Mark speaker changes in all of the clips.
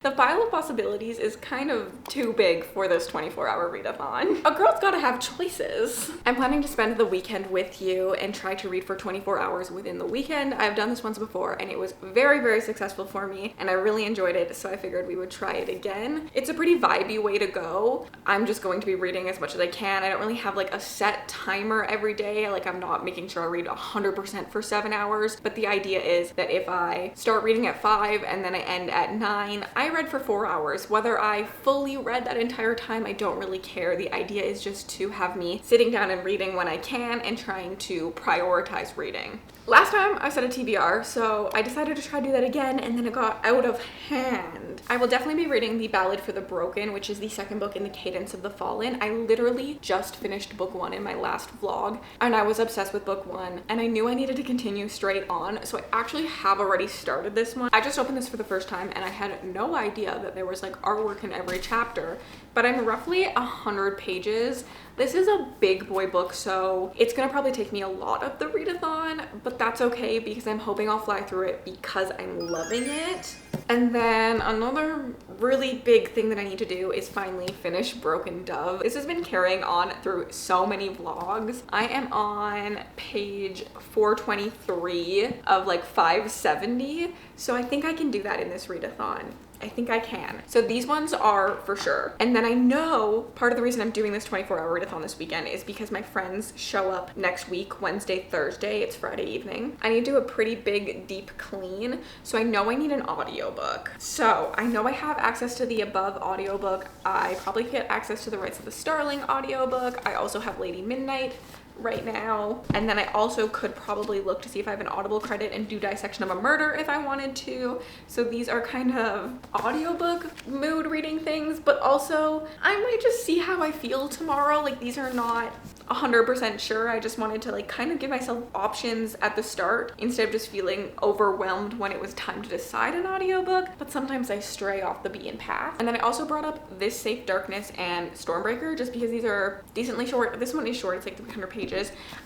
Speaker 1: The pile of possibilities is kind of too big for this 24-hour readathon. A girl's gotta have choices. I'm planning to spend the weekend with you and try to read for 24 hours within the weekend. I've done this once before and it was very, very successful for me and I really enjoyed it, so I figured we would try it again. It's a pretty vibey way to go. I'm just going to be reading as much as I can. I don't really have like a set timer every day. Like, I'm not making sure I read 100% for 7 hours, but the idea is that if I start reading at 5 and then I end at 9, I read for 4 hours. Whether I fully read that entire time, I don't really care. The idea is just to have me sitting down and reading when I can and trying to prioritize reading. Last time I set a TBR, so I decided to try to do that again, and then it got out of hand. I will definitely be reading The Ballad for the Broken, which is the second book in the Cadence of the Fallen. I literally just finished book 1 in my last vlog, and I was obsessed with book 1, and I knew I needed to continue straight on, so I actually have already started this one. I just opened this for the first time, and I had no idea that there was like artwork in every chapter, but I'm roughly 100 pages. This is a big boy book, so it's gonna probably take me a lot of the readathon, but that's okay because I'm hoping I'll fly through it because I'm loving it. And then another really big thing that I need to do is finally finish Broken Dove. This has been carrying on through so many vlogs. I am on page 423 of like 570, so I think I can do that in this readathon. I think I can. So these ones are for sure. And then I know part of the reason I'm doing this 24-hour readathon this weekend is because my friends show up next week, Wednesday, Thursday. It's Friday evening. I need to do a pretty big, deep clean. So I know I need an audiobook. So I know I have access to the Above audiobook. I probably get access to the Rights of the Starling audiobook. I also have Lady Midnight right now, and then I also could probably look to see if I have an Audible credit and do Dissection of a Murder if I wanted to. So these are kind of audiobook mood reading things, but also I might just see how I feel tomorrow. Like, these are not 100% sure. I just wanted to like kind of give myself options at the start instead of just feeling overwhelmed when it was time to decide an audiobook, but sometimes I stray off the beaten path. And then I also brought up This Safe Darkness and Stormbreaker just because these are decently short. This one is short, it's like 300 pages.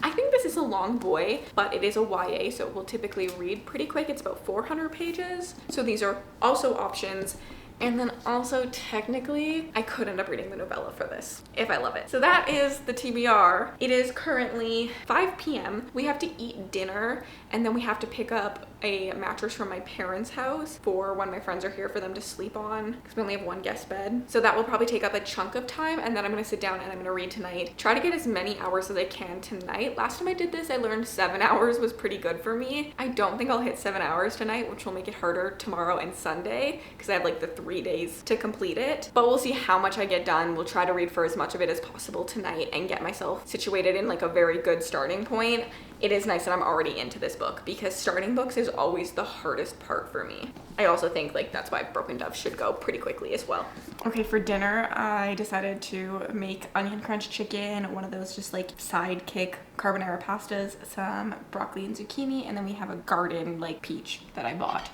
Speaker 1: I think this is a long boy, but it is a YA, so it will typically read pretty quick. It's about 400 pages. So these are also options. And then also technically I could end up reading the novella for this if I love it. So that is the TBR. It is currently 5 p.m. We have to eat dinner and then we have to pick up a mattress from my parents' house for when my friends are here for them to sleep on because we only have one guest bed. So that will probably take up a chunk of time, and then I'm gonna sit down and I'm gonna read tonight. Try to get as many hours as I can tonight. Last time I did this, I learned 7 hours was pretty good for me. I don't think I'll hit 7 hours tonight, which will make it harder tomorrow and Sunday because I have like the 3 days to complete it, but we'll see how much I get done. We'll try to read for as much of it as possible tonight and get myself situated in like a very good starting point. It is nice that I'm already into this book because starting books is always the hardest part for me. I also think like that's why Broken Dove should go pretty quickly as well. Okay, for dinner, I decided to make onion crunch chicken, one of those just like sidekick carbonara pastas, some broccoli and zucchini, and then we have a garden like peach that I bought.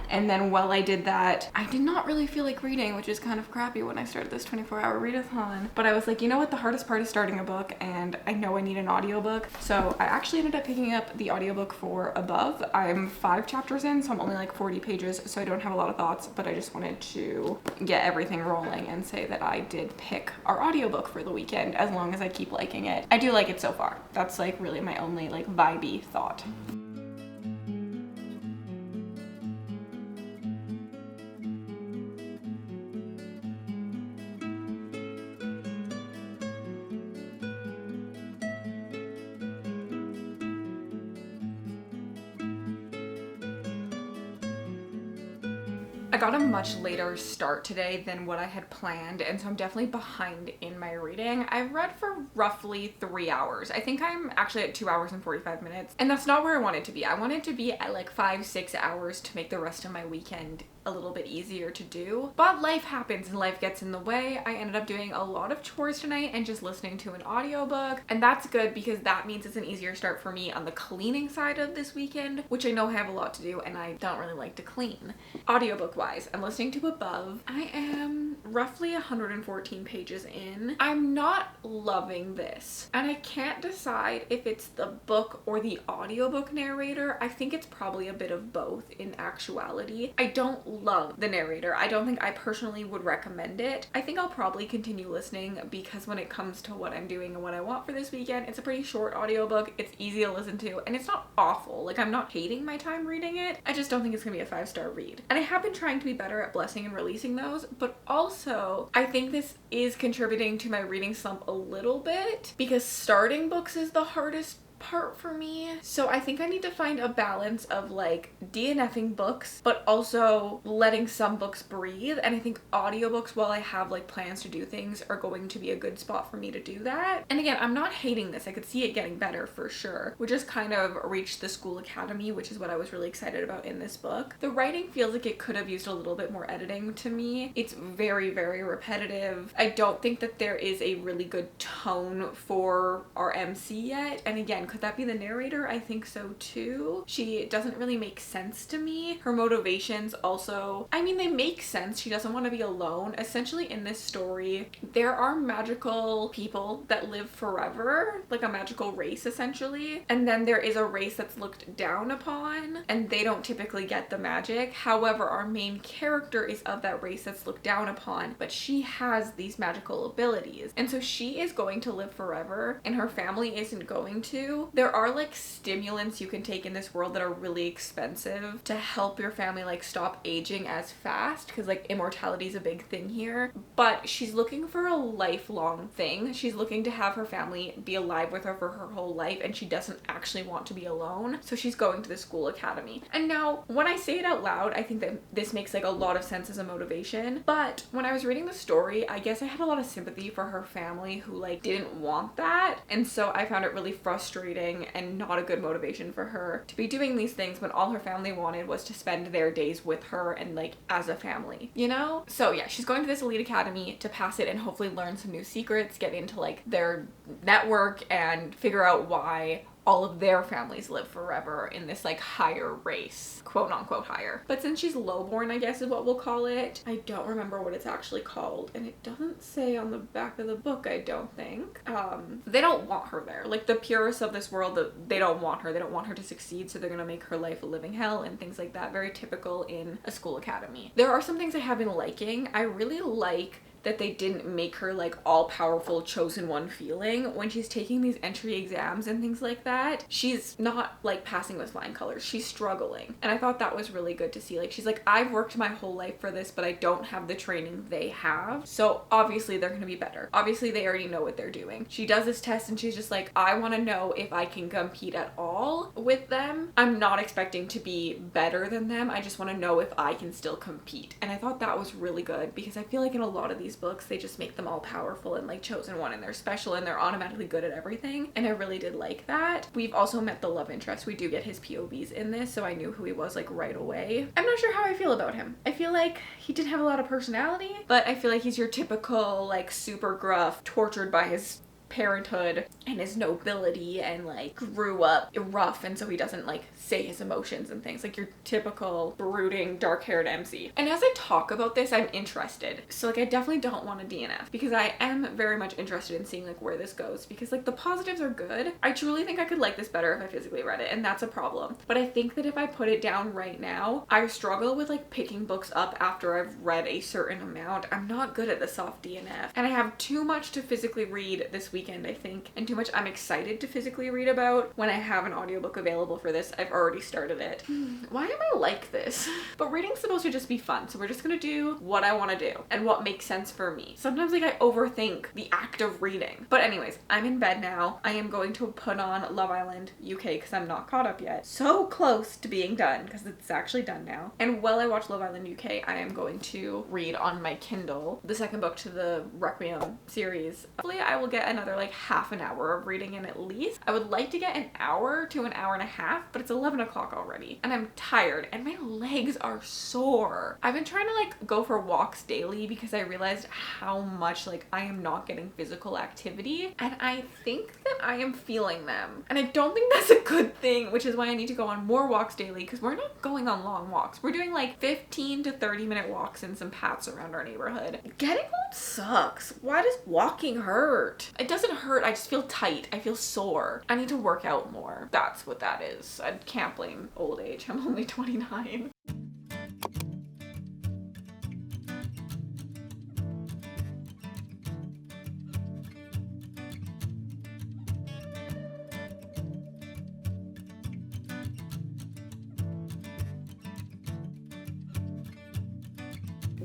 Speaker 1: And then while I did that, I did not really feel like reading, which is kind of crappy when I started this 24-hour readathon. But I was like, you know what? The hardest part is starting a book, and I know I need an audiobook. So I actually ended up picking up the audiobook for Above. I'm 5 chapters in, so I'm only like 40 pages, so I don't have a lot of thoughts, but I just wanted to get everything rolling and say that I did pick our audiobook for the weekend as long as I keep liking it. I do like it so far. That's like really my only like vibey thought. I got a much later start today than what I had planned, and so I'm definitely behind in my reading. I've read for roughly 3 hours. I think I'm actually at 2 hours and 45 minutes, and that's not where I wanted to be. I wanted to be at like 5-6 hours to make the rest of my weekend a little bit easier to do, but life happens and life gets in the way. I ended up doing a lot of chores tonight and just listening to an audiobook, and that's good because that means it's an easier start for me on the cleaning side of this weekend, which I know I have a lot to do and I don't really like to clean. Audiobook wise, I'm listening to Above. I am roughly 114 pages in. I'm not loving this, and I can't decide if it's the book or the audiobook narrator. I think it's probably a bit of both in actuality. I don't love the narrator. I don't think I personally would recommend it. I think I'll probably continue listening because when it comes to what I'm doing and what I want for this weekend, it's a pretty short audiobook. It's easy to listen to and it's not awful. Like, I'm not hating my time reading it. I just don't think it's gonna be a 5-star read. And I have been trying to be better at blessing and releasing those, but also I think this is contributing to my reading slump a little bit because starting books is the hardest part for me. So I think I need to find a balance of like DNFing books but also letting some books breathe, and I think audiobooks, while I have like plans to do things, are going to be a good spot for me to do that. And again, I'm not hating this. I could see it getting better for sure. We just kind of reached the school academy, which is what I was really excited about in this book. The writing feels like it could have used a little bit more editing to me. It's very, very repetitive. I don't think that there is a really good tone for our MC yet. And again, could that be the narrator? I think so too. She doesn't really make sense to me. Her motivations also, I mean, they make sense. She doesn't want to be alone. Essentially in this story, there are magical people that live forever, like a magical race essentially. And then there is a race that's looked down upon and they don't typically get the magic. However, our main character is of that race that's looked down upon, but she has these magical abilities. And so she is going to live forever and her family isn't going to. There are like stimulants you can take in this world that are really expensive to help your family like stop aging as fast, because like immortality is a big thing here. But she's looking for a lifelong thing. She's looking to have her family be alive with her for her whole life, and she doesn't actually want to be alone. So she's going to the school academy. And now when I say it out loud, I think that this makes like a lot of sense as a motivation. But when I was reading the story, I guess I had a lot of sympathy for her family who like didn't want that. And so I found it really frustrating and not a good motivation for her to be doing these things when all her family wanted was to spend their days with her and like as a family, you know? So yeah, she's going to this elite academy to pass it and hopefully learn some new secrets, get into like their network and figure out why all of their families live forever in this like higher race, quote unquote higher. But since she's lowborn, I guess is what we'll call it. I don't remember what it's actually called, and it doesn't say on the back of the book, I don't think. They don't want her there. Like the purists of this world, they don't want her. They don't want her to succeed, so they're gonna make her life a living hell and things like that. Very typical in a school academy. There are some things I have been liking. I really like that they didn't make her like all-powerful chosen one feeling. When she's taking these entry exams and things like that, she's not like passing with flying colors. She's struggling. And I thought that was really good to see. Like she's like, I've worked my whole life for this, but I don't have the training they have. So obviously they're gonna be better. Obviously they already know what they're doing. She does this test and she's just like, I wanna know if I can compete at all with them. I'm not expecting to be better than them. I just wanna know if I can still compete. And I thought that was really good because I feel like in a lot of these books they just make them all powerful and like chosen one and they're special and they're automatically good at everything, and I really did like that. We've also met the love interest. We do get his POVs in this, so I knew who he was like right away. I'm not sure how I feel about him. I feel like he didn't have a lot of personality, but I feel like he's your typical like super gruff, tortured by his parenthood and his nobility and like grew up rough, and so he doesn't like say his emotions and things, like your typical brooding dark-haired MC. And as I talk about this, I'm interested. So like I definitely don't want a DNF because I am very much interested in seeing like where this goes, because like the positives are good. I truly think I could like this better if I physically read it, and that's a problem. But I think that if I put it down right now, I struggle with like picking books up after I've read a certain amount. I'm not good at the soft DNF, and I have too much to physically read this weekend, I think, and too much I'm excited to physically read about when I have an audiobook available for this. I've already started it. Why am I like this? But reading's supposed to just be fun, so we're just gonna do what I want to do and what makes sense for me. Sometimes like I overthink the act of reading. But anyways, I'm in bed now. I am going to put on Love Island UK because I'm not caught up yet. So close to being done because it's actually done now. And while I watch Love Island UK, I am going to read on my Kindle the second book to the Requiem series. Hopefully I will get another like half an hour of reading in at least. I would like to get an hour to an hour and a half, but it's 11 o'clock already and I'm tired and my legs are sore. I've been trying to like go for walks daily because I realized how much like I am not getting physical activity, and I think that I am feeling them, and I don't think that's a good thing, which is why I need to go on more walks daily, because we're not going on long walks. We're doing like 15 to 30-minute walks in some paths around our neighborhood. Getting old sucks. Why does walking hurt? It doesn't hurt, I just feel tight. I feel sore. I need to work out more. That's what that is. I can't blame old age. I'm only 29.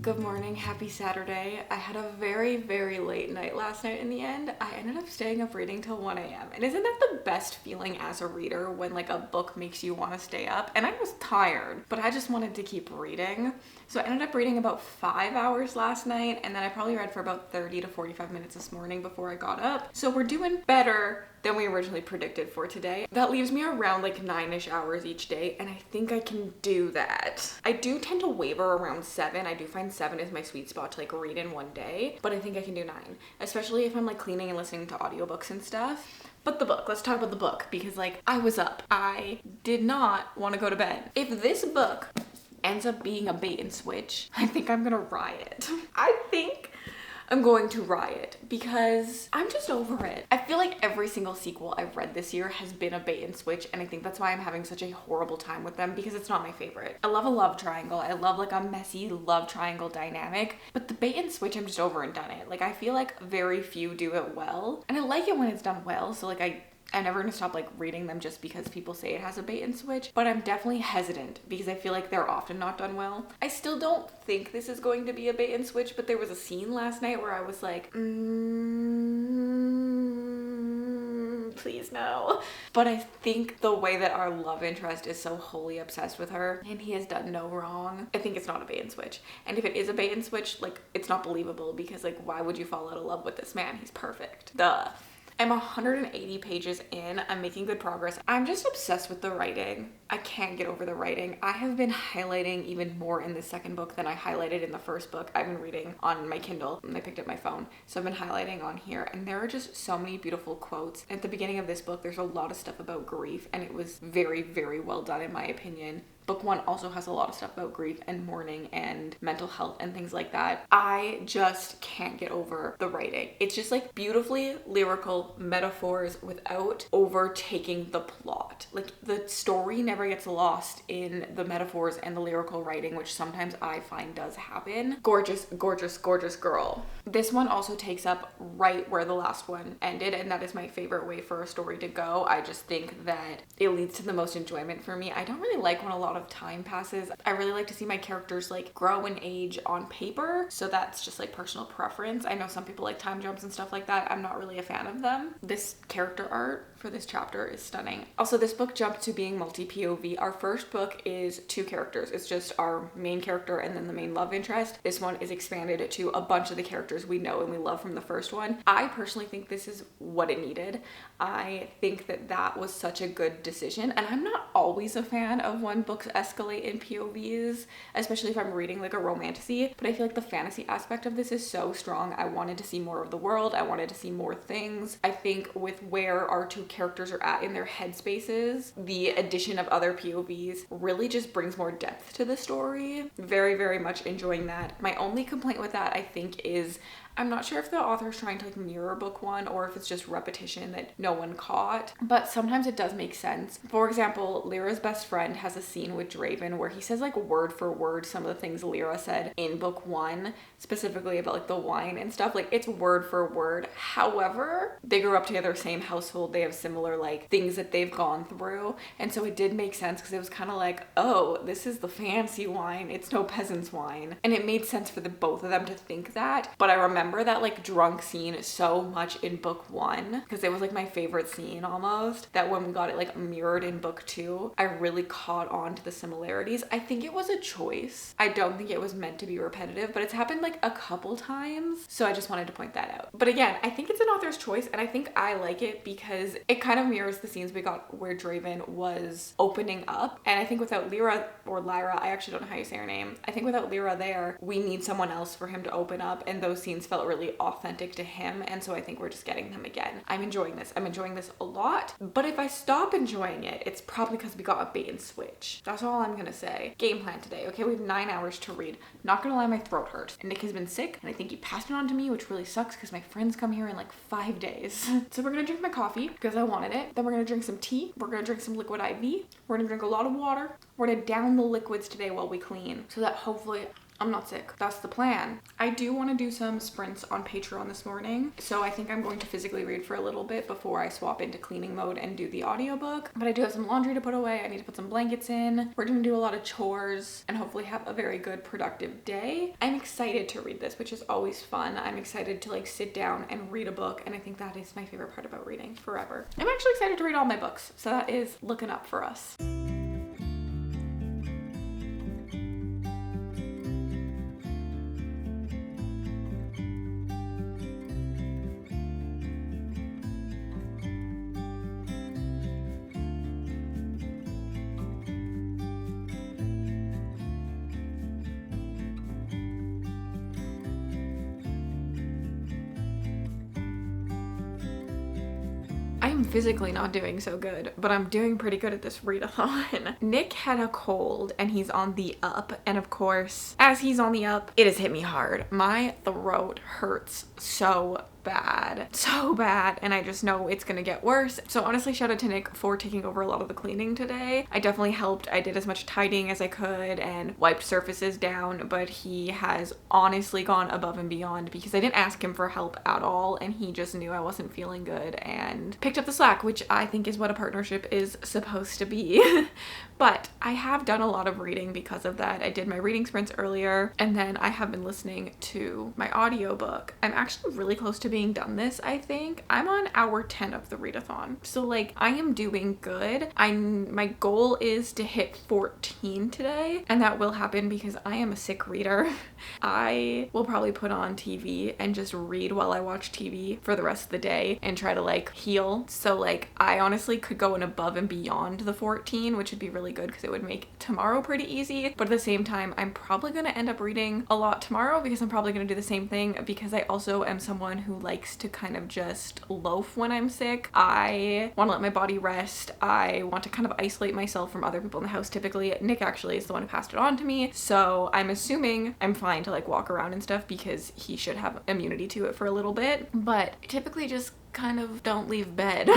Speaker 1: Good morning, happy Saturday. I had a very, very late night last night in the end. I ended up staying up reading till 1 a.m. And isn't that the best feeling as a reader when like a book makes you want to stay up? And I was tired, but I just wanted to keep reading. So I ended up reading about 5 hours last night, and then I probably read for about 30 to 45 minutes this morning before I got up. So we're doing better than we originally predicted for today. That leaves me around like 9-ish hours each day, and I think I can do that. I do tend to waver around 7. I do find 7 is my sweet spot to like read in one day, but I think I can do 9, especially if I'm like cleaning and listening to audiobooks and stuff. But the book, let's talk about the book, because like I was up. I did not want to go to bed. If this book ends up being a bait and switch, I think I'm gonna riot. I think I'm going to riot because I'm just over it. I feel like every single sequel I've read this year has been a bait and switch, and I think that's why I'm having such a horrible time with them, because it's not my favorite. I love a love triangle. I love like a messy love triangle dynamic, but the bait and switch, I'm just over and done it. Like I feel like very few do it well, and I like it when it's done well, so like I'm never gonna stop like reading them just because people say it has a bait and switch, but I'm definitely hesitant because I feel like they're often not done well. I still don't think this is going to be a bait and switch, but there was a scene last night where I was like, please no. But I think the way that our love interest is so wholly obsessed with her and he has done no wrong, I think it's not a bait and switch. And if it is a bait and switch, like it's not believable, because like why would you fall out of love with this man? He's perfect. Duh. I'm 180 pages in. I'm making good progress. I'm just obsessed with the writing. I can't get over the writing. I have been highlighting even more in the second book than I highlighted in the first book. I've been reading on my Kindle and I picked up my phone. So I've been highlighting on here, and there are just so many beautiful quotes. At the beginning of this book, there's a lot of stuff about grief, and it was very, very well done in my opinion. Book 1 also has a lot of stuff about grief and mourning and mental health and things like that. I just can't get over the writing. It's just like beautifully lyrical metaphors without overtaking the plot. Like the story never gets lost in the metaphors and the lyrical writing, which sometimes I find does happen. Gorgeous, gorgeous, gorgeous girl. This one also takes up right where the last one ended, and that is my favorite way for a story to go. I just think that it leads to the most enjoyment for me. I don't really like when a lot of time passes. I really like to see my characters like grow and age on paper, so that's just like personal preference. I know some people like time jumps and stuff like that. I'm not really a fan of them. This character art for this chapter is stunning. Also, this book jumped to being multi-POV. Our first book is 2 characters. It's just our main character and then the main love interest. This one is expanded to a bunch of the characters we know and we love from the first one. I personally think this is what it needed. I think that that was such a good decision, and I'm not always a fan of when books escalate in POVs, especially if I'm reading like a romantasy, but I feel like the fantasy aspect of this is so strong. I wanted to see more of the world. I wanted to see more things. I think with where our 2 characters are at in their headspaces, the addition of other POVs really just brings more depth to the story. Very, very much enjoying that. My only complaint with that, I think, is I'm not sure if the author's trying to like mirror book 1 or if it's just repetition that no one caught, but sometimes it does make sense. For example, Lyra's best friend has a scene with Draven where he says like word for word some of the things Lyra said in book 1, specifically about like the wine and stuff. Like it's word for word. However, they grew up together, same household, they have similar like things that they've gone through, and so it did make sense because it was kind of like, oh, this is the fancy wine, it's no peasant's wine, and it made sense for the both of them to think that. But I remember that like drunk scene so much in book 1 because it was like my favorite scene almost, that when we got it like mirrored in book 2, I really caught on to the similarities. I think it was a choice. I don't think it was meant to be repetitive, but it's happened like a couple times, so I just wanted to point that out. But again, I think it's an author's choice, and I think I like it because it kind of mirrors the scenes we got where Draven was opening up, and I think without Lyra, or Lyra, I actually don't know how you say her name, I think without Lyra there, we need someone else for him to open up, and those scenes felt really authentic to him, and so I think we're just getting them again. I'm enjoying this. I'm enjoying this a lot, but if I stop enjoying it, it's probably because we got a bait and switch. That's all I'm gonna say. Game plan today. Okay, we have 9 hours to read. Not gonna lie, my throat hurts. And Nick has been sick, and I think he passed it on to me, which really sucks because my friends come here in like 5 days. So we're gonna drink my coffee because I wanted it. Then we're gonna drink some tea. We're gonna drink some liquid IV. We're gonna drink a lot of water. We're gonna down the liquids today while we clean so that hopefully I'm not sick. That's the plan. I do want to do some sprints on Patreon this morning, so I think I'm going to physically read for a little bit before I swap into cleaning mode and do the audiobook. But I do have some laundry to put away. I need to put some blankets in. We're going to do a lot of chores and hopefully have a very good productive day. I'm excited to read this, which is always fun. I'm excited to like sit down and read a book, and I think that is my favorite part about reading forever. I'm actually excited to read all my books, so that is looking up for us. I am physically not doing so good, but I'm doing pretty good at this readathon. Nick had a cold and he's on the up, and of course, as he's on the up, it has hit me hard. My throat hurts so bad, and I just know it's gonna get worse. So honestly, shout out to Nick for taking over a lot of the cleaning today. I definitely helped. I did as much tidying as I could and wiped surfaces down, but he has honestly gone above and beyond because I didn't ask him for help at all, and he just knew I wasn't feeling good and picked up the slack, which I think is what a partnership is supposed to be. But I have done a lot of reading because of that. I did my reading sprints earlier, and then I have been listening to my audiobook. I'm actually really close to being done this, I think. I'm on hour 10 of the readathon. So like I am doing good. My goal is to hit 14 today, and that will happen because I am a sick reader. I will probably put on TV and just read while I watch TV for the rest of the day and try to like heal. So like I honestly could go in above and beyond the 14, which would be really good because it would make tomorrow pretty easy. But at the same time, I'm probably going to end up reading a lot tomorrow because I'm probably going to do the same thing, because I also am someone who likes to kind of just loaf when I'm sick. I want to let my body rest. I want to kind of isolate myself from other people in the house. Typically, Nick actually is the one who passed it on to me, so I'm assuming I'm fine to like walk around and stuff because he should have immunity to it for a little bit. But I typically just kind of don't leave bed.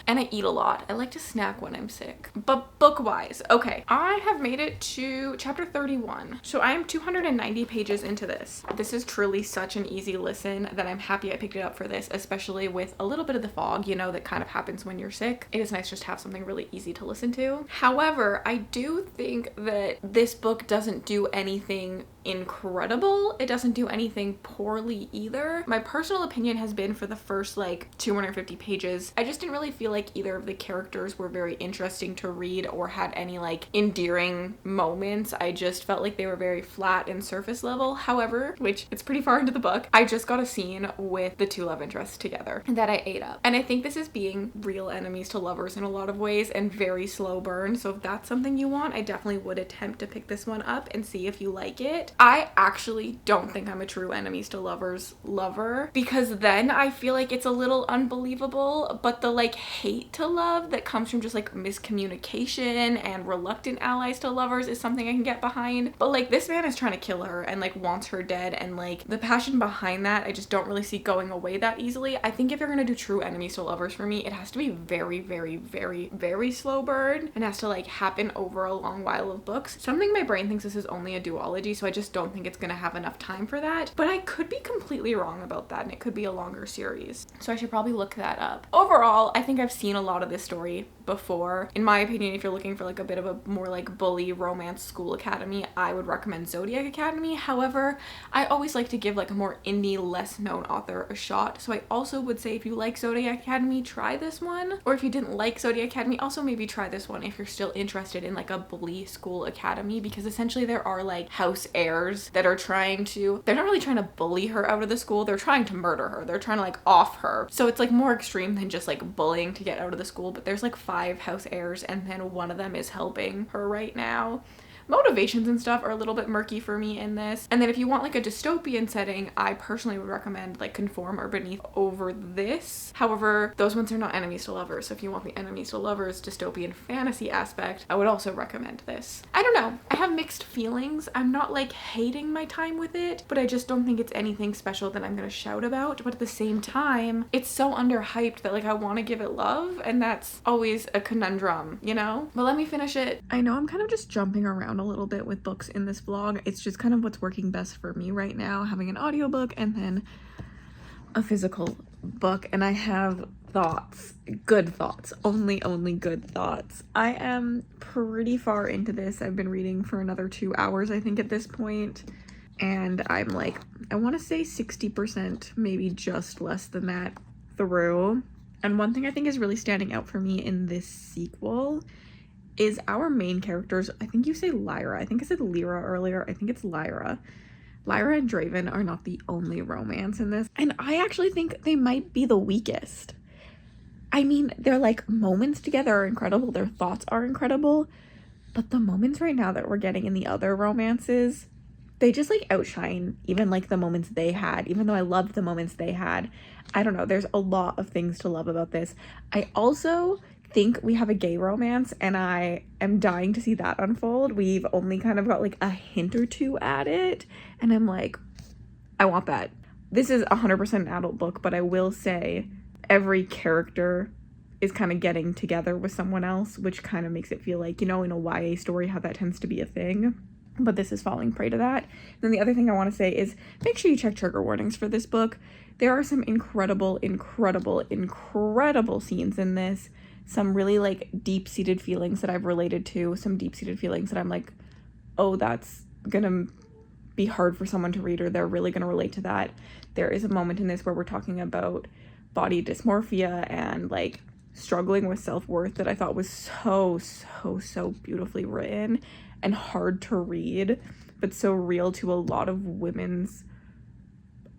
Speaker 1: And I eat a lot. I like to snack when I'm sick. But book-wise, okay, I have made it to chapter 31. So I am 290 pages into this. This is truly such an easy listen that I'm happy I picked it up for this, especially with a little bit of the fog, you know, that kind of happens when you're sick. It is nice just to have something really easy to listen to. However, I do think that this book doesn't do anything incredible. It doesn't do anything poorly either. My personal opinion has been for the first like 250 pages, I just didn't really feel like either of the characters were very interesting to read or had any like endearing moments. I just felt like they were very flat and surface level. However, which it's pretty far into the book, I just got a scene with the two love interests together that I ate up. And I think this is being real enemies to lovers in a lot of ways and very slow burn. So if that's something you want, I definitely would attempt to pick this one up and see if you like it. I actually don't think I'm a true enemies to lovers lover, because then I feel like it's a little unbelievable, but the like hate to love that comes from just like miscommunication and reluctant allies to lovers is something I can get behind. But like this man is trying to kill her and like wants her dead, and like the passion behind that I just don't really see going away that easily. I think if you're gonna do true enemies to lovers for me, it has to be very, very, very, very slow burn and has to like happen over a long while of books. Something my brain thinks this is only a duology, so I just don't think it's gonna have enough time for that, but I could be completely wrong about that, and it could be a longer series, so I should probably look that up. Overall, I think I've seen a lot of this story before. In my opinion, if you're looking for like a bit of a more like bully romance school academy, I would recommend Zodiac Academy. However, I always like to give like a more indie, less known author a shot, so I also would say if you like Zodiac Academy, try this one, or if you didn't like Zodiac Academy, also maybe try this one if you're still interested in like a bully school academy, because essentially there are like house heirs that are they're not really trying to bully her out of the school, they're trying to murder her, they're trying to like off her. So it's like more extreme than just like bullying to get out of the school, but there's like 5 house heirs and then one of them is helping her right now. Motivations and stuff are a little bit murky for me in this. And then if you want like a dystopian setting, I personally would recommend like Conform or Beneath over this. However, those ones are not enemies to lovers, so if you want the enemies to lovers dystopian fantasy aspect, I would also recommend this. I don't know, I have mixed feelings. I'm not like hating my time with it, but I just don't think it's anything special that I'm gonna shout about. But at the same time, it's so underhyped that like I want to give it love, and that's always a conundrum, you know? But let me finish it. I know I'm kind of just jumping around around a little bit with books in this vlog. It's just kind of what's working best for me right now, having an audiobook and then a physical book. And I have thoughts, good thoughts, only good thoughts. I am pretty far into this. I've been reading for another 2 hours, I think, at this point. And I'm like, I want to say 60%, maybe just less than that through. And one thing I think is really standing out for me in this sequel is our main characters. I think you say Lyra. I think I said Lyra earlier. I think it's Lyra. Lyra and Draven are not the only romance in this. And I actually think they might be the weakest. I mean, their like moments together are incredible. Their thoughts are incredible. But the moments right now that we're getting in the other romances, they just like outshine even like the moments they had. Even though I loved the moments they had, I don't know. There's a lot of things to love about this. I also think we have a gay romance and I am dying to see that unfold. We've only kind of got like a hint or two at it and I'm like, I want that. This is 100% an adult book, but I will say every character is kind of getting together with someone else, which kind of makes it feel like, you know, in a YA story how that tends to be a thing, but this is falling prey to that. And then the other thing I want to say is make sure you check trigger warnings for this book. There are some incredible scenes in this. Some really like deep-seated feelings that I've related to, some deep-seated feelings that I'm like, oh, that's gonna be hard for someone to read, or they're really gonna relate to that. There is a moment in this where we're talking about body dysmorphia and like struggling with self-worth that I thought was so beautifully written and hard to read, but so real to a lot of women's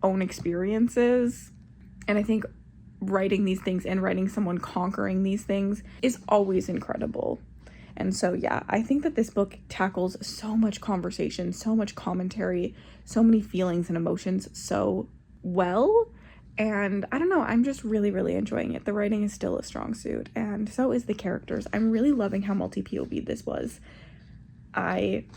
Speaker 1: own experiences. And I think writing these things and writing someone conquering these things is always incredible. And so yeah, I think that this book tackles so much conversation, so much commentary, so many feelings and emotions so well. And I don't know, I'm just really enjoying it. The writing is still a strong suit, and so is the characters. I'm really loving how multi-POV this was. I'm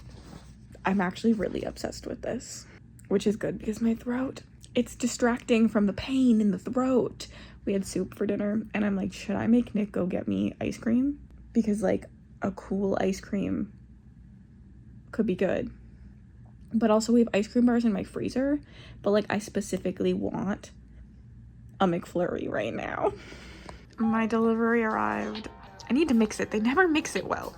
Speaker 1: actually really obsessed with this, which is good because my throat, it's distracting from the pain in the throat. We had soup for dinner and I'm like, should I make Nick go get me ice cream? Because like a cool ice cream could be good. But also we have ice cream bars in my freezer, but like I specifically want a McFlurry right now. My delivery arrived. I need to mix it. They never mix it well.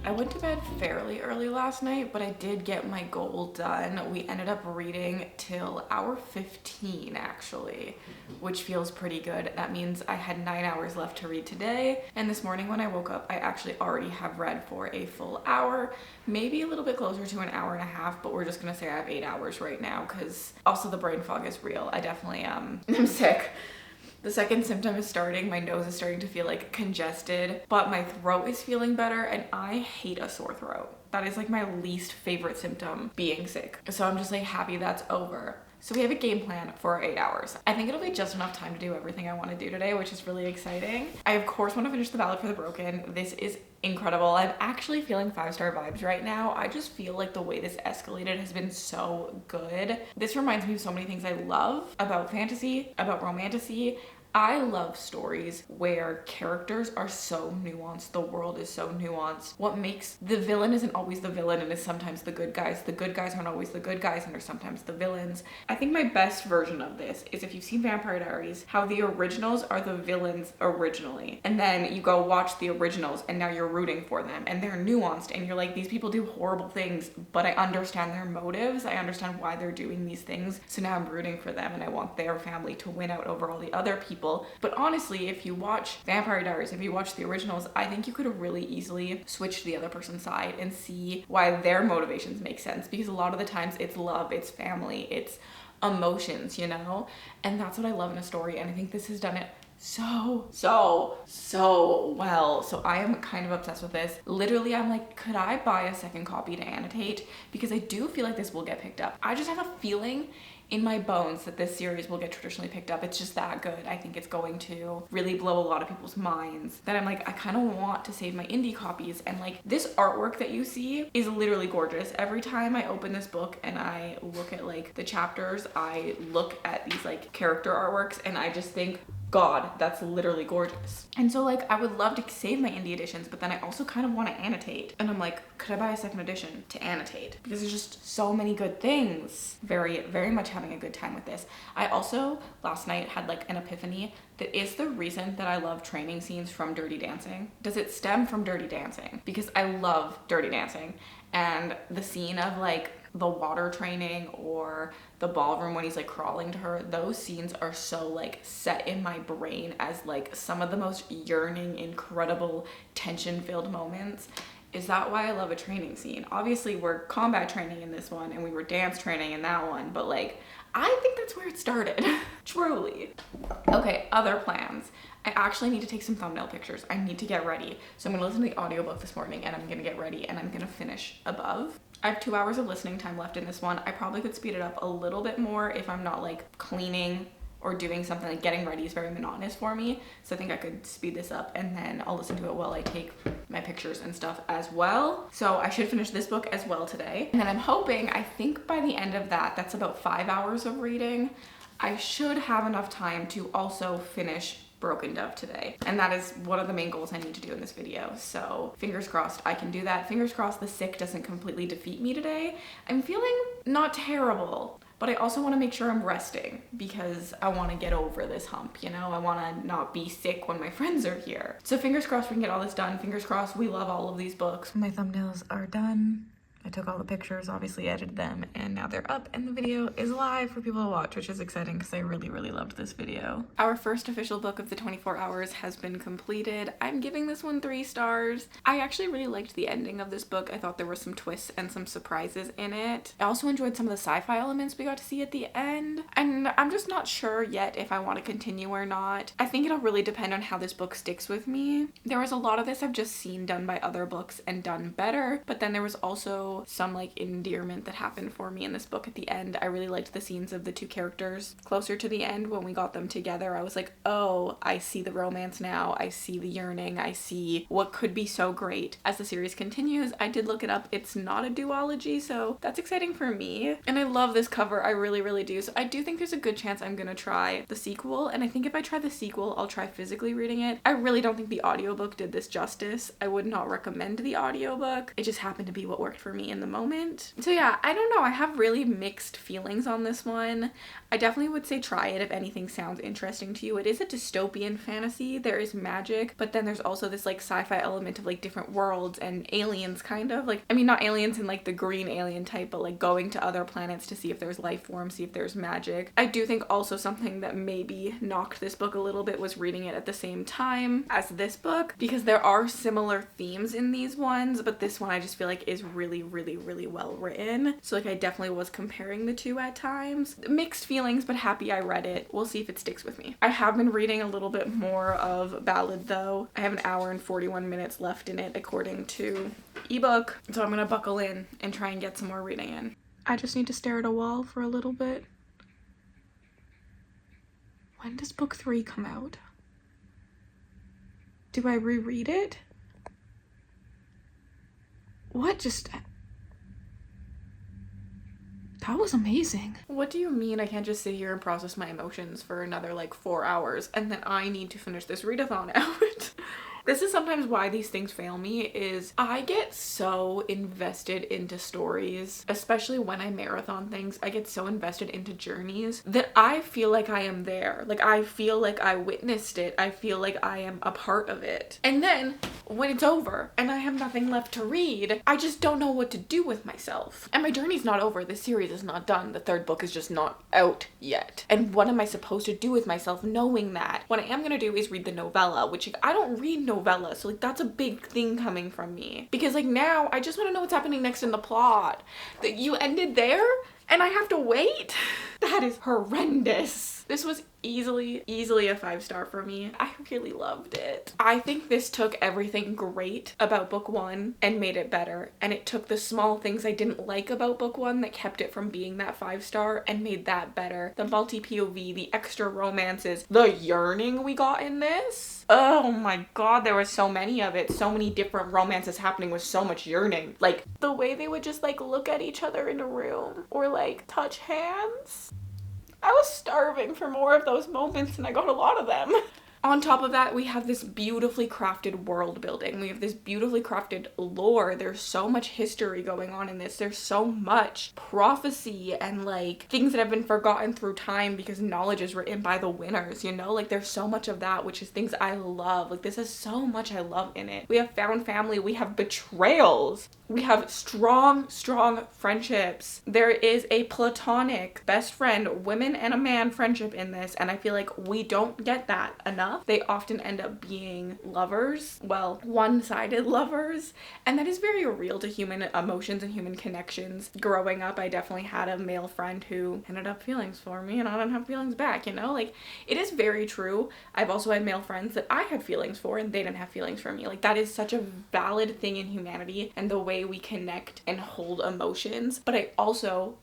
Speaker 1: I went to bed fairly early last night, but I did get my goal done. We ended up reading till hour 15 actually, which feels pretty good. That means I had 9 hours left to read today. And this morning when I woke up, I actually already have read for a full hour, maybe a little bit closer to an hour and a half, but we're just gonna say I have 8 hours right now because also the brain fog is real. I definitely I'm sick. The second symptom is starting. My nose is starting to feel like congested, but my throat is feeling better and I hate a sore throat. That is like my least favorite symptom, being sick. So I'm just like happy that's over. So we have a game plan for 8 hours. I think it'll be just enough time to do everything I want to do today, which is really exciting. I of course want to finish The Ballad for the Broken. This is incredible. I'm actually feeling 5-star vibes right now. I just feel like the way this escalated has been so good. This reminds me of so many things I love about fantasy, about romantasy. I love stories where characters are so nuanced, the world is so nuanced. What makes the villain isn't always the villain and is sometimes the good guys. The good guys aren't always the good guys and are sometimes the villains. I think my best version of this is if you've seen Vampire Diaries, how the originals are the villains originally. And then you go watch the originals and now you're rooting for them and they're nuanced and you're like, these people do horrible things, but I understand their motives. I understand why they're doing these things. So now I'm rooting for them and I want their family to win out over all the other people. But honestly, if you watch Vampire Diaries, if you watch the originals, I think you could have really easily switched to the other person's side and see why their motivations make sense, because a lot of the times it's love, it's family, it's emotions, you know? And that's what I love in a story, and I think this has done it so well. So I am kind of obsessed with this. Literally, I'm like, could I buy a second copy to annotate? Because I do feel like this will get picked up. I just have a feeling in my bones that this series will get traditionally picked up. It's just that good. I think it's going to really blow a lot of people's minds that I'm like, I kind of want to save my indie copies. And like, this artwork that you see is literally gorgeous. Every time I open this book and I look at like the chapters, I look at these like character artworks and I just think, God, that's literally gorgeous. And so like, I would love to save my indie editions, but then I also kind of want to annotate. And I'm like, could I buy a second edition to annotate? Because there's just so many good things. Very, very much having a good time with this. I also, last night, had like an epiphany that is the reason that I love training scenes from Dirty Dancing. Does it stem from Dirty Dancing? Because I love Dirty Dancing. And the scene of like the water training or the ballroom when he's like crawling to her, those scenes are so like set in my brain as like some of the most yearning, incredible, tension-filled moments. Is that why I love a training scene? Obviously we're combat training in this one and we were dance training in that one, but like I think that's where it started. Truly. Okay, other plans. I actually need to take some thumbnail pictures. I need to get ready. So I'm gonna listen to the audiobook this morning and I'm gonna get ready and I'm gonna finish Above. I have 2 hours of listening time left in this one. I probably could speed it up a little bit more if I'm not like cleaning or doing something. Like getting ready is very monotonous for me. So I think I could speed this up and then I'll listen to it while I take my pictures and stuff as well. So I should finish this book as well today. And then I'm hoping, I think by the end of that, that's about 5 hours of reading, I should have enough time to also finish Broken Dove today. And that is one of the main goals I need to do in this video. So fingers crossed I can do that. Fingers crossed the sick doesn't completely defeat me today. I'm feeling not terrible, but I also want to make sure I'm resting because I want to get over this hump, you know? I want to not be sick when my friends are here. So fingers crossed we can get all this done. Fingers crossed we love all of these books. My thumbnails are done. I took all the pictures, obviously edited them, and now they're up and the video is live for people to watch, which is exciting because I really, really loved this video. Our first official book of the 24 hours has been completed. I'm giving this one 3 stars. I actually really liked the ending of this book. I thought there were some twists and some surprises in it. I also enjoyed some of the sci-fi elements we got to see at the end, and I'm just not sure yet if I want to continue or not. I think it'll really depend on how this book sticks with me. There was a lot of this I've just seen done by other books and done better, but then there was also some like endearment that happened for me in this book at the end. I really liked the scenes of the 2 characters closer to the end when we got them together. I was like, oh, I see the romance now. I see the yearning. I see what could be so great. As the series continues, I did look it up. It's not a duology, so that's exciting for me. And I love this cover. I really, really do. So I do think there's a good chance I'm gonna try the sequel. And I think if I try the sequel, I'll try physically reading it. I really don't think the audiobook did this justice. I would not recommend the audiobook. It just happened to be what worked for me in the moment. So yeah, I don't know. I have really mixed feelings on this one. I definitely would say try it if anything sounds interesting to you. It is a dystopian fantasy. There is magic, but then there's also this like sci-fi element of like different worlds and aliens kind of. Like, I mean, not aliens in like the green alien type, but like going to other planets to see if there's life forms, see if there's magic. I do think also something that maybe knocked this book a little bit was reading it at the same time as this book, because there are similar themes in these ones, but this one I just feel like is really, really well written. So like I definitely was comparing the 2 at times. Mixed feelings, but happy I read it. We'll see if it sticks with me. I have been reading a little bit more of Ballad though. I have 1 hour and 41 minutes left in it according to ebook. So I'm gonna buckle in and try and get some more reading in. I just need to stare at a wall for a little bit. When does book 3 come out? Do I reread it? What just... That was amazing. What do you mean I can't just sit here and process my emotions for another like 4 hours and then I need to finish this readathon out? This is sometimes why these things fail me, is I get so invested into stories, especially when I marathon things. I get so invested into journeys that I feel like I am there. Like I feel like I witnessed it. I feel like I am a part of it. And then when it's over and I have nothing left to read, I just don't know what to do with myself. And my journey's not over. This series is not done. The 3rd book is just not out yet. And what am I supposed to do with myself knowing that? What I am gonna do is read the novella, which like, I don't read novella, so like that's a big thing coming from me. Because like now I just want to know what's happening next in the plot. That you ended there? and I have to wait. That is horrendous. This was easily a 5-star for me. I really loved it. I think this took everything great about book 1 and made it better. And it took the small things I didn't like about book 1 that kept it from being that 5-star and made that better. The multi-POV, the extra romances, the yearning we got in this. Oh my god, there were so many of it. So many different romances happening with so much yearning. Like, the way they would just, like, look at each other in a room or, like, touch hands. I was starving for more of those moments, and I got a lot of them. On top of that, we have this beautifully crafted world building. We have this beautifully crafted lore. There's so much history going on in this. There's so much prophecy and like things that have been forgotten through time because knowledge is written by the winners, you know? Like there's so much of that, which is things I love. Like this is so much I love in it. We have found family. We have betrayals. We have strong friendships. There is a platonic best friend, women and a man friendship in this, and I feel like we don't get that enough. They often end up being lovers, well, one-sided lovers, and that is very real to human emotions and human connections. Growing up, I definitely had a male friend who ended up feelings for me, and I didn't have feelings back, you know? Like, it is very true. I've also had male friends that I had feelings for, and they didn't have feelings for me. Like, that is such a valid thing in humanity, and the way we connect and hold emotions. But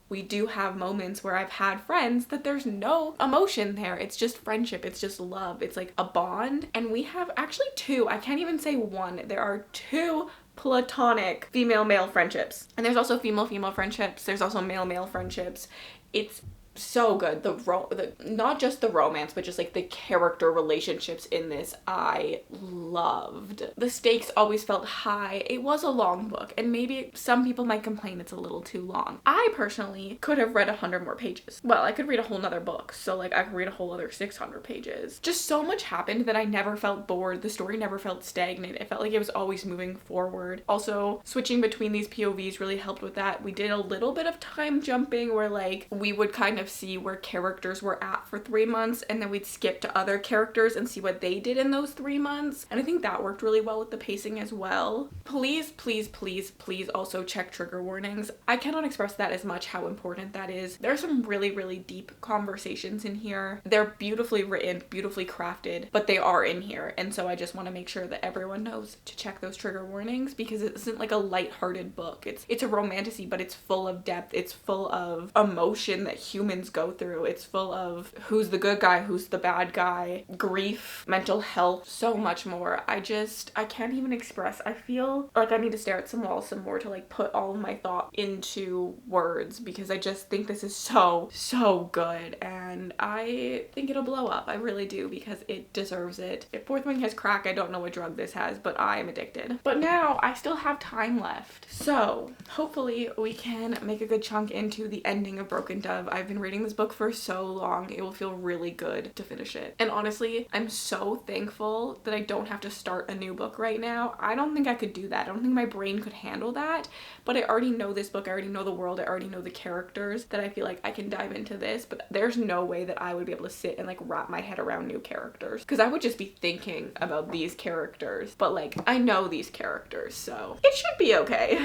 Speaker 1: we do have moments where I've had friends that there's no emotion there. It's just friendship. It's just love. It's like a bond. And we have actually 2. I can't even say 1. There are 2 platonic female-male friendships. And there's also female-female friendships. There's also male-male friendships. It's so good. Not just the romance, but just like the character relationships in this I loved. The stakes always felt high. It was a long book, and maybe some people might complain it's a little too long. I personally could have read 100 more pages. Well, I could read a whole nother book, so like I could read a whole other 600 pages. Just so much happened that I never felt bored. The story never felt stagnant. It felt like it was always moving forward. Also, switching between these POVs really helped with that. We did a little bit of time jumping where like we would kind of see where characters were at for 3 months, and then we'd skip to other characters and see what they did in those 3 months. And I think that worked really well with the pacing as well. Please also check trigger warnings. I cannot express that as much how important that is. There are some really deep conversations in here. They're beautifully written, beautifully crafted, but they are in here. And so I just want to make sure that everyone knows to check those trigger warnings, because it isn't like a lighthearted book. It's a romantasy, but it's full of depth. It's full of emotion that humans go through. It's full of who's the good guy, who's the bad guy, grief, mental health, so much more. I can't even express. I feel like I need to stare at some walls some more to like put all of my thought into words, because I just think this is so good, and I think it'll blow up. I really do, because it deserves it. If Fourth Wing has crack, I don't know what drug this has, but I am addicted. But now I still have time left, so hopefully we can make a good chunk into the ending of Broken Dove. I've been reading this book for so long, it will feel really good to finish it. And honestly, I'm so thankful that I don't have to start a new book right now. I don't think I could do that. I don't think my brain could handle that, but I already know this book. I already know the world. I already know the characters, that I feel like I can dive into this, but there's no way that I would be able to sit and like wrap my head around new characters, because I would just be thinking about these characters, but like I know these characters, so it should be okay.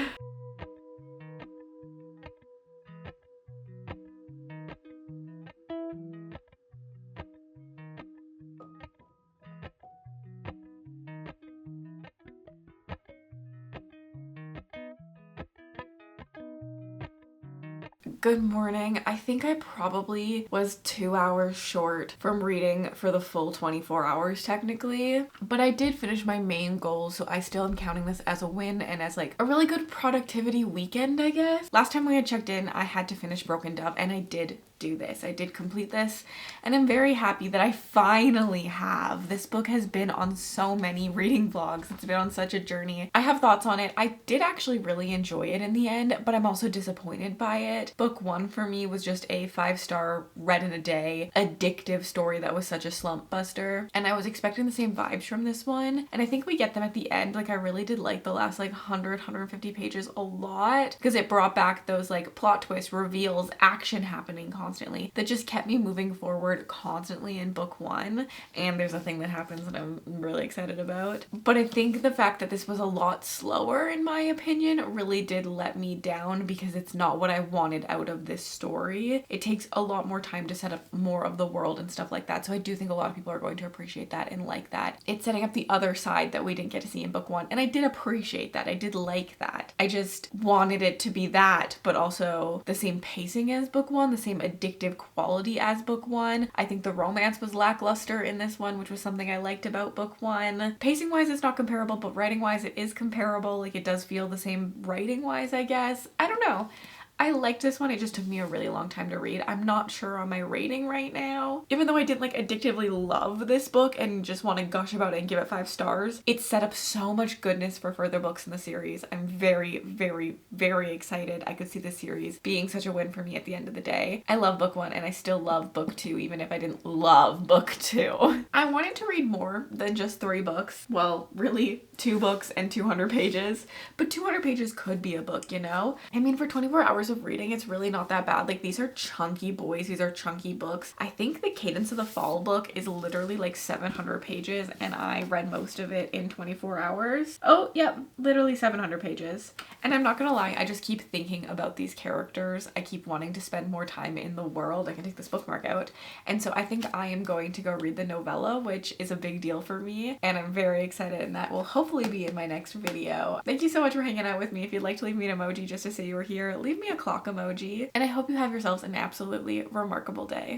Speaker 1: Good morning. I think I probably was 2 hours short from reading for the full 24 hours technically, but I did finish my main goal, so I still am counting this as a win and as like a really good productivity weekend, I guess. Last time we had checked in, I had to finish Broken Dove, and I did do this. I did complete this, and I'm very happy that I finally have. This book has been on so many reading vlogs. It's been on such a journey. I have thoughts on it. I did actually really enjoy it in the end, but I'm also disappointed by it. Book 1 for me was just a 5-star, read in a day, addictive story that was such a slump buster, and I was expecting the same vibes from this one, and I think we get them at the end. Like, I really did like the last like 150 pages a lot, because it brought back those like plot twists, reveals, action happening constantly. constantly that just kept me moving forward constantly in book one. And there's a thing that happens that I'm really excited about. But I think the fact that this was a lot slower, in my opinion, really did let me down because it's not what I wanted out of this story. It takes a lot more time to set up more of the world and stuff like that. So I do think a lot of people are going to appreciate that and like that. It's setting up the other side that we didn't get to see in book one. And I did appreciate that. I did like that. I just wanted it to be that, but also the same pacing as book one, the same addictive quality as book one. I think the romance was lackluster in this one, which was something I liked about book one. Pacing wise, it's not comparable, but writing wise, it is comparable. Like, it does feel the same writing wise, I guess. I don't know. I liked this one. It just took me a really long time to read. I'm not sure on my rating right now. Even though I didn't like addictively love this book and just want to gush about it and give it 5 stars, it set up so much goodness for further books in the series. I'm very, very, very excited. I could see this series being such a win for me at the end of the day. I love book one and I still love book two, even if I didn't love book two. I wanted to read more than just 3 books. Well, really 2 books and 200 pages, but 200 pages could be a book, you know? I mean, for 24 hours of reading, it's really not that bad. Like, these are chunky boys, these are chunky books. I think the Cadence of the Fall book is literally like 700 pages and I read most of it in 24 hours. Oh, yep, literally 700 pages. And I'm not gonna lie, I just keep thinking about these characters. I keep wanting to spend more time in the world. I can take this bookmark out. And so I think I am going to go read the novella, which is a big deal for me. And I'm very excited, and that will hopefully be in my next video. Thank you so much for hanging out with me. If you'd like to leave me an emoji just to say you were here, leave me a clock emoji. And I hope you have yourselves an absolutely remarkable day.